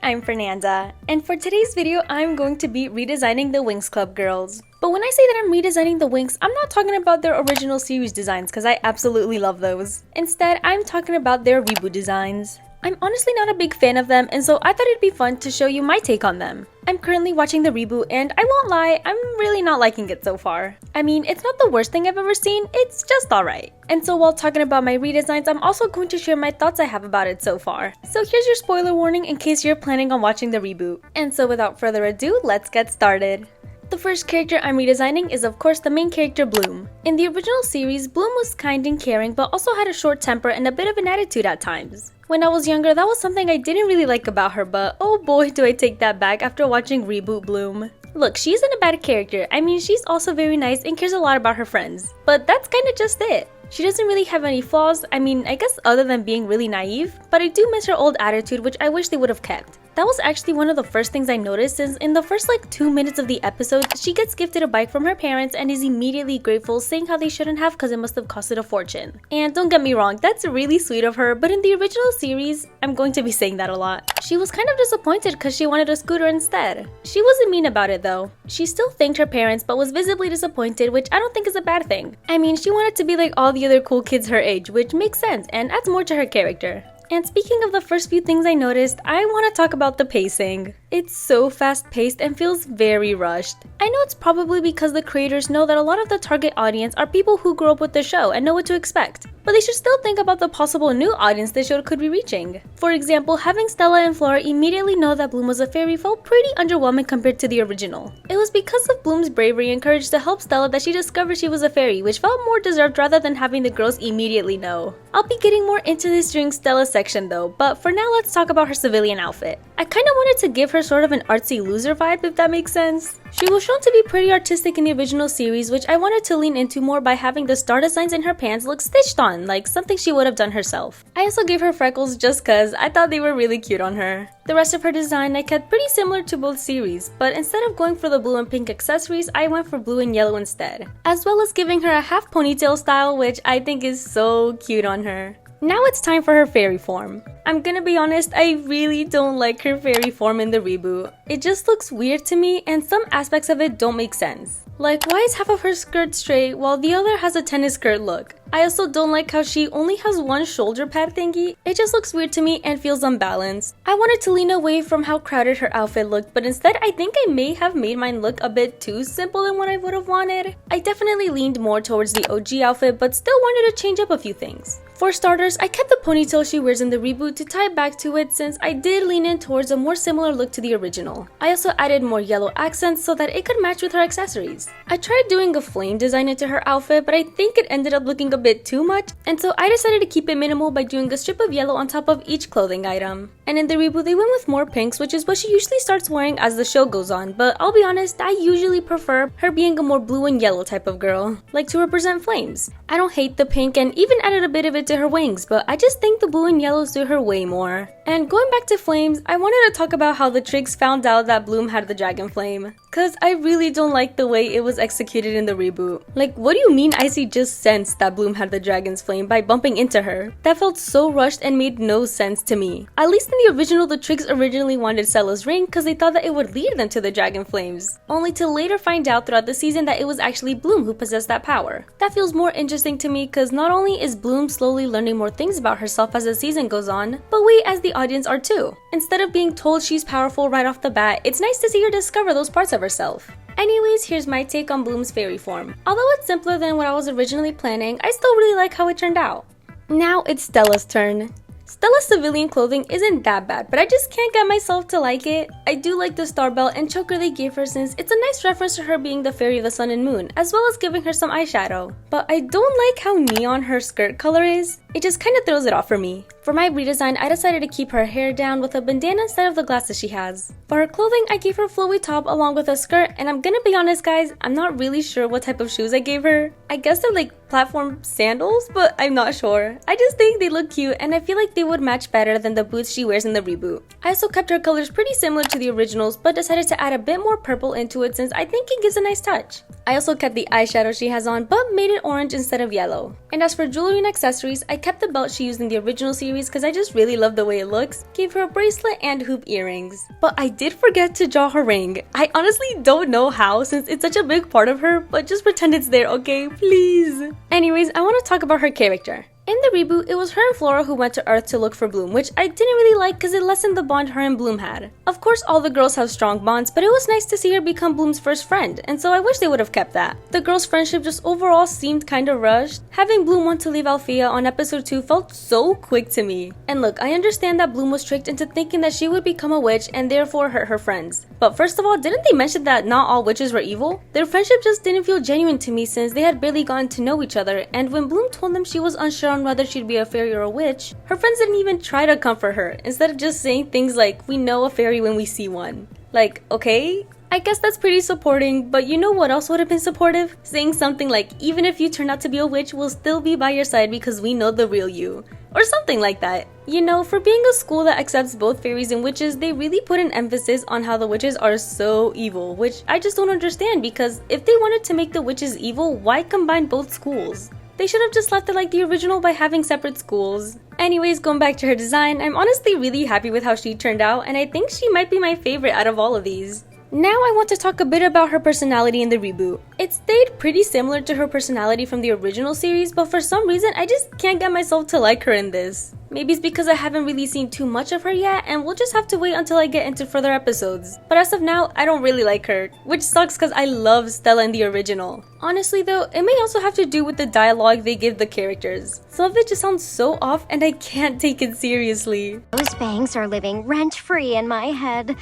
I'm Fernanda, and for today's video, I'm going to be redesigning the WINX Club girls. But when I say that I'm redesigning the WINX, I'm not talking about their original series designs because I absolutely love those. Instead, I'm talking about their reboot designs. I'm honestly not a big fan of them, and so I thought it'd be fun to show you my take on them. I'm currently watching the reboot, and I won't lie, I'm really not liking it so far. I mean, it's not the worst thing I've ever seen, it's just alright. And so while talking about my redesigns, I'm also going to share my thoughts I have about it so far. So here's your spoiler warning in case you're planning on watching the reboot. And so without further ado, let's get started. The first character I'm redesigning is of course the main character Bloom. In the original series, Bloom was kind and caring but also had a short temper and a bit of an attitude at times. When I was younger, that was something I didn't really like about her, but oh boy do I take that back after watching Reboot Bloom. Look, she isn't a bad character. I mean, she's also very nice and cares a lot about her friends. But that's kinda just it. She doesn't really have any flaws, I mean, I guess other than being really naive, but I do miss her old attitude which I wish they would have kept. That was actually one of the first things I noticed since in the first 2 minutes of the episode, she gets gifted a bike from her parents and is immediately grateful, saying how they shouldn't have because it must have costed a fortune. And don't get me wrong, that's really sweet of her, but in the original series, I'm going to be saying that a lot. She was kind of disappointed because she wanted a scooter instead. She wasn't mean about it though. She still thanked her parents but was visibly disappointed, which I don't think is a bad thing. I mean, she wanted to be like all the other cool kids her age, which makes sense and adds more to her character. And speaking of the first few things I noticed, I want to talk about the pacing. It's so fast-paced and feels very rushed. I know it's probably because the creators know that a lot of the target audience are people who grew up with the show and know what to expect. But they should still think about the possible new audience the show could be reaching. For example, having Stella and Flora immediately know that Bloom was a fairy felt pretty underwhelming compared to the original. It was because of Bloom's bravery and courage to help Stella that she discovered she was a fairy, which felt more deserved rather than having the girls immediately know. I'll be getting more into this during Stella's section though, but for now let's talk about her civilian outfit. I kinda wanted to give her sort of an artsy loser vibe, if that makes sense. She was shown to be pretty artistic in the original series, which I wanted to lean into more by having the star designs in her pants look stitched on, like something she would have done herself. I also gave her freckles just cause I thought they were really cute on her. The rest of her design I kept pretty similar to both series, but instead of going for the blue and pink accessories, I went for blue and yellow instead. As well as giving her a half ponytail style, which I think is so cute on her. Now it's time for her fairy form. I'm gonna be honest, I really don't like her fairy form in the reboot. It just looks weird to me and some aspects of it don't make sense. Like, why is half of her skirt straight while the other has a tennis skirt look? I also don't like how she only has one shoulder pad thingy. It just looks weird to me and feels unbalanced. I wanted to lean away from how crowded her outfit looked, but instead I think I may have made mine look a bit too simple than what I would have wanted. I definitely leaned more towards the OG outfit, but still wanted to change up a few things. For starters, I kept the ponytail she wears in the reboot to tie back to it since I did lean in towards a more similar look to the original. I also added more yellow accents so that it could match with her accessories. I tried doing a flame design into her outfit, but I think it ended up looking a bit too much, and so I decided to keep it minimal by doing a strip of yellow on top of each clothing item. And in the reboot, they went with more pinks, which is what she usually starts wearing as the show goes on, but I'll be honest, I usually prefer her being a more blue and yellow type of girl, like to represent flames. I don't hate the pink and even added a bit of it to her wings, but I just think the blue and yellows do her way more. And going back to flames, I wanted to talk about how the Triggs found out that Bloom had the dragon flame. Cause I really don't like the way it was executed in the reboot. Like, what do you mean Icy just sensed that Bloom had the dragon's flame by bumping into her? That felt so rushed and made no sense to me. At least in the original, the Triggs originally wanted Stella's ring cause they thought that it would lead them to the dragon flames. Only to later find out throughout the season that it was actually Bloom who possessed that power. That feels more interesting to me cause not only is Bloom slowly learning more things about herself as the season goes on, but we as the audience are too. Instead of being told she's powerful right off the bat, it's nice to see her discover those parts of herself. Anyways, here's my take on Bloom's fairy form. Although it's simpler than what I was originally planning, I still really like how it turned out. Now it's Stella's turn. Stella's civilian clothing isn't that bad, but I just can't get myself to like it. I do like the star belt and choker they gave her since it's a nice reference to her being the fairy of the sun and moon, as well as giving her some eyeshadow. But I don't like how neon her skirt color is. It just kinda throws it off for me. For my redesign, I decided to keep her hair down with a bandana instead of the glasses she has. For her clothing, I gave her a flowy top along with a skirt, and I'm gonna be honest guys, I'm not really sure what type of shoes I gave her. I guess they're like platform sandals, but I'm not sure. I just think they look cute and I feel like they would match better than the boots she wears in the reboot. I also kept her colors pretty similar to the originals, but decided to add a bit more purple into it since I think it gives a nice touch. I also kept the eyeshadow she has on, but made it orange instead of yellow. And as for jewelry and accessories, I kept the belt she used in the original series series because I just really love the way it looks, gave her a bracelet and hoop earrings. But I did forget to draw her ring. I honestly don't know how since it's such a big part of her, but just pretend it's there, okay? Please. Anyways, I want to talk about her character. In the reboot, it was her and Flora who went to Earth to look for Bloom, which I didn't really like because it lessened the bond her and Bloom had. Of course, all the girls have strong bonds, but it was nice to see her become Bloom's first friend, and so I wish they would have kept that. The girls' friendship just overall seemed kinda rushed. Having Bloom want to leave Althea on episode 2 felt so quick to me. And look, I understand that Bloom was tricked into thinking that she would become a witch and therefore hurt her friends. But first of all, didn't they mention that not all witches were evil? Their friendship just didn't feel genuine to me since they had barely gotten to know each other, and when Bloom told them she was unsure on whether she'd be a fairy or a witch, her friends didn't even try to comfort her, instead of just saying things like, "We know a fairy when we see one." Like, okay? I guess that's pretty supporting, but you know what else would have been supportive? Saying something like, "Even if you turn out to be a witch, we'll still be by your side because we know the real you." Or something like that. You know, for being a school that accepts both fairies and witches, they really put an emphasis on how the witches are so evil, which I just don't understand because if they wanted to make the witches evil, why combine both schools? They should have just left it like the original by having separate schools. Anyways, going back to her design, I'm honestly really happy with how she turned out, and I think she might be my favorite out of all of these. Now I want to talk a bit about her personality in the reboot. It stayed pretty similar to her personality from the original series, but for some reason I just can't get myself to like her in this. Maybe it's because I haven't really seen too much of her yet, and we'll just have to wait until I get into further episodes. But as of now, I don't really like her, which sucks because I love Stella in the original. Honestly though, it may also have to do with the dialogue they give the characters. Some of it just sounds so off and I can't take it seriously. Those bangs are living rent-free in my head.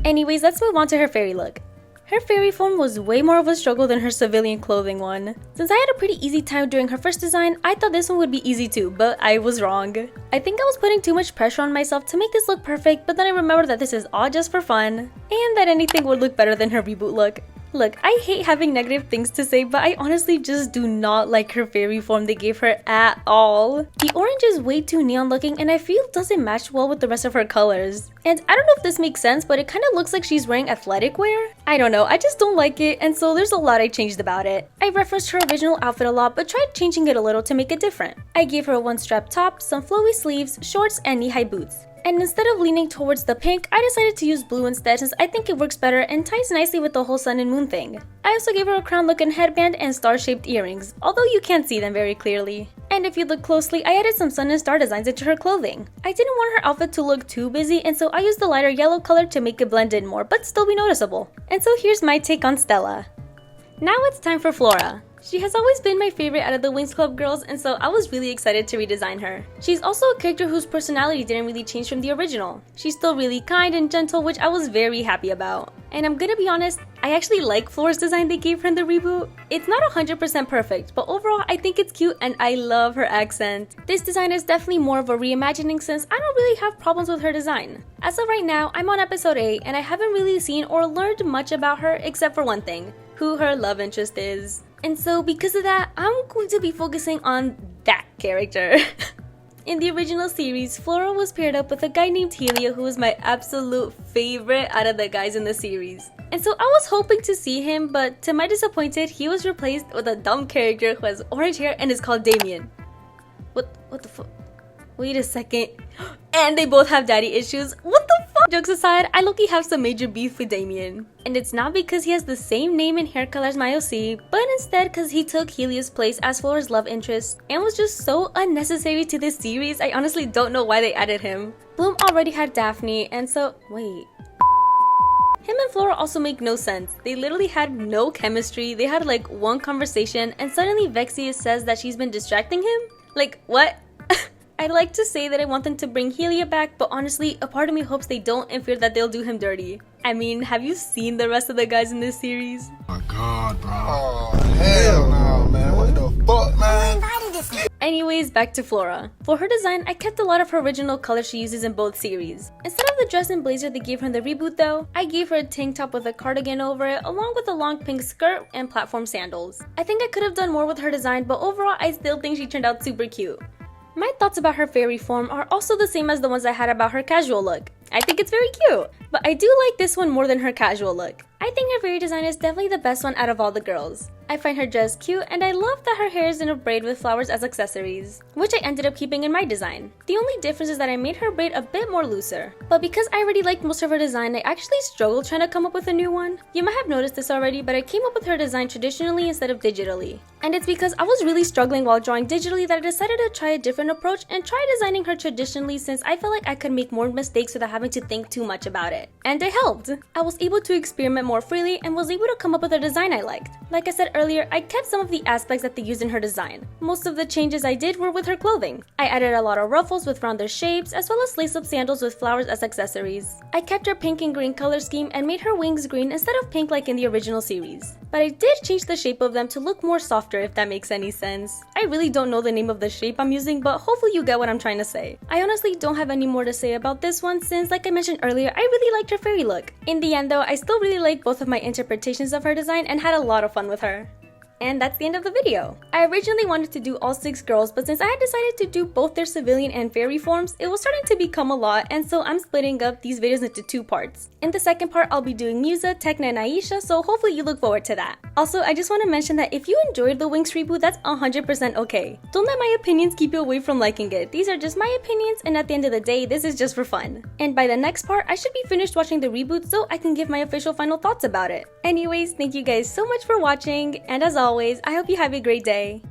Anyways, let's move on to her fairy look. Her fairy form was way more of a struggle than her civilian clothing one. Since I had a pretty easy time doing her first design, I thought this one would be easy too, but I was wrong. I think I was putting too much pressure on myself to make this look perfect, but then I remembered that this is all just for fun, and that anything would look better than her reboot look. Look, I hate having negative things to say, but I honestly just do not like her fairy form they gave her at all. The orange is way too neon looking and I feel doesn't match well with the rest of her colors. And I don't know if this makes sense, but it kind of looks like she's wearing athletic wear. I don't know, I just don't like it, and so there's a lot I changed about it. I referenced her original outfit a lot, but tried changing it a little to make it different. I gave her a one-strap top, some flowy sleeves, shorts, and knee-high boots. And instead of leaning towards the pink, I decided to use blue instead since I think it works better and ties nicely with the whole sun and moon thing. I also gave her a crown looking headband and star-shaped earrings, although you can't see them very clearly. And if you look closely, I added some sun and star designs into her clothing. I didn't want her outfit to look too busy, and so I used the lighter yellow color to make it blend in more but still be noticeable. And so here's my take on Stella. Now it's time for Flora. She has always been my favorite out of the WINX Club girls, and so I was really excited to redesign her. She's also a character whose personality didn't really change from the original. She's still really kind and gentle, which I was very happy about. And I'm gonna be honest, I actually like Flora's design they gave her in the reboot. It's not 100% perfect, but overall I think it's cute and I love her accent. This design is definitely more of a reimagining since I don't really have problems with her design. As of right now, I'm on episode 8 and I haven't really seen or learned much about her except for one thing, who her love interest is. And so because of that, I'm going to be focusing on that character. In the original series, Flora was paired up with a guy named Helio who was my absolute favorite out of the guys in the series. And so I was hoping to see him, but to my disappointed, he was replaced with a dumb character who has orange hair and is called Damien. What the fuck? Wait a second. And they both have daddy issues. What the fuck? Jokes aside, I low-key have some major beef with Damien. And it's not because he has the same name and hair color as my OC, but instead because he took Helios' place as Flora's love interest and was just so unnecessary to this series. I honestly don't know why they added him. Bloom already had Daphne, and so wait. Him and Flora also make no sense. They literally had no chemistry. They had like one conversation and suddenly Vexia says that she's been distracting him? Like, what? I'd like to say that I want them to bring Helia back, but honestly, a part of me hopes they don't and fear that they'll do him dirty. I mean, have you seen the rest of the guys in this series? Oh my god, bro. Oh, hell no, man. What the fuck, man? Anyways, back to Flora. For her design, I kept a lot of her original colors she uses in both series. Instead of the dress and blazer they gave her in the reboot though, I gave her a tank top with a cardigan over it, along with a long pink skirt and platform sandals. I think I could have done more with her design, but overall, I still think she turned out super cute. My thoughts about her fairy form are also the same as the ones I had about her casual look. I think it's very cute, but I do like this one more than her casual look. I think her fairy design is definitely the best one out of all the girls. I find her dress cute, and I love that her hair is in a braid with flowers as accessories, which I ended up keeping in my design. The only difference is that I made her braid a bit more looser. But because I already liked most of her design, I actually struggled trying to come up with a new one. You might have noticed this already, but I came up with her design traditionally instead of digitally. And it's because I was really struggling while drawing digitally that I decided to try a different approach and try designing her traditionally, since I felt like I could make more mistakes without having to think too much about it. And it helped! I was able to experiment more freely and was able to come up with a design I liked. Like I said earlier, I kept some of the aspects that they used in her design. Most of the changes I did were with her clothing. I added a lot of ruffles with rounder shapes, as well as lace-up sandals with flowers as accessories. I kept her pink and green color scheme and made her wings green instead of pink like in the original series. But I did change the shape of them to look more softer, if that makes any sense. I really don't know the name of the shape I'm using, but hopefully you get what I'm trying to say. I honestly don't have any more to say about this one since, like I mentioned earlier, I really liked her fairy look. In the end though, I still really liked both of my interpretations of her design and had a lot of fun with her. And that's the end of the video. I originally wanted to do all 6 girls, but since I had decided to do both their civilian and fairy forms, it was starting to become a lot, and so I'm splitting up these videos into 2 parts. In the second part, I'll be doing Musa, Tekna, and Aisha, so hopefully you look forward to that. Also, I just want to mention that if you enjoyed the WINX reboot, that's 100% okay. Don't let my opinions keep you away from liking it. These are just my opinions, and at the end of the day, this is just for fun. And by the next part, I should be finished watching the reboot so I can give my official final thoughts about it. Anyways, thank you guys so much for watching, and as always, I hope you have a great day.